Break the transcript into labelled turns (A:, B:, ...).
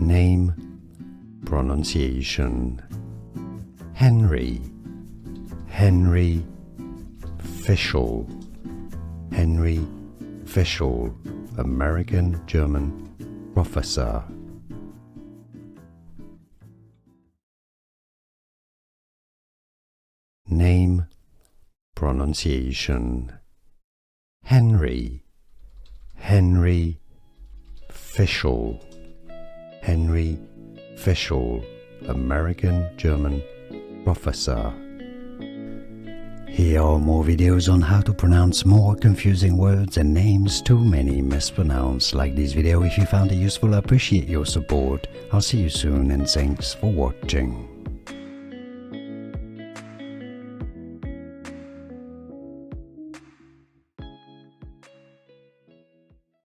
A: Name, pronunciation. Henry Fischel. Henry Fischel, American German professor. Name, pronunciation. Henry Fischel. Henry Fischel, American German professor. Here are more videos on how to pronounce more confusing words and names too many mispronounced. Like this video if you found it useful. I appreciate your support. I'll see you soon and thanks for watching.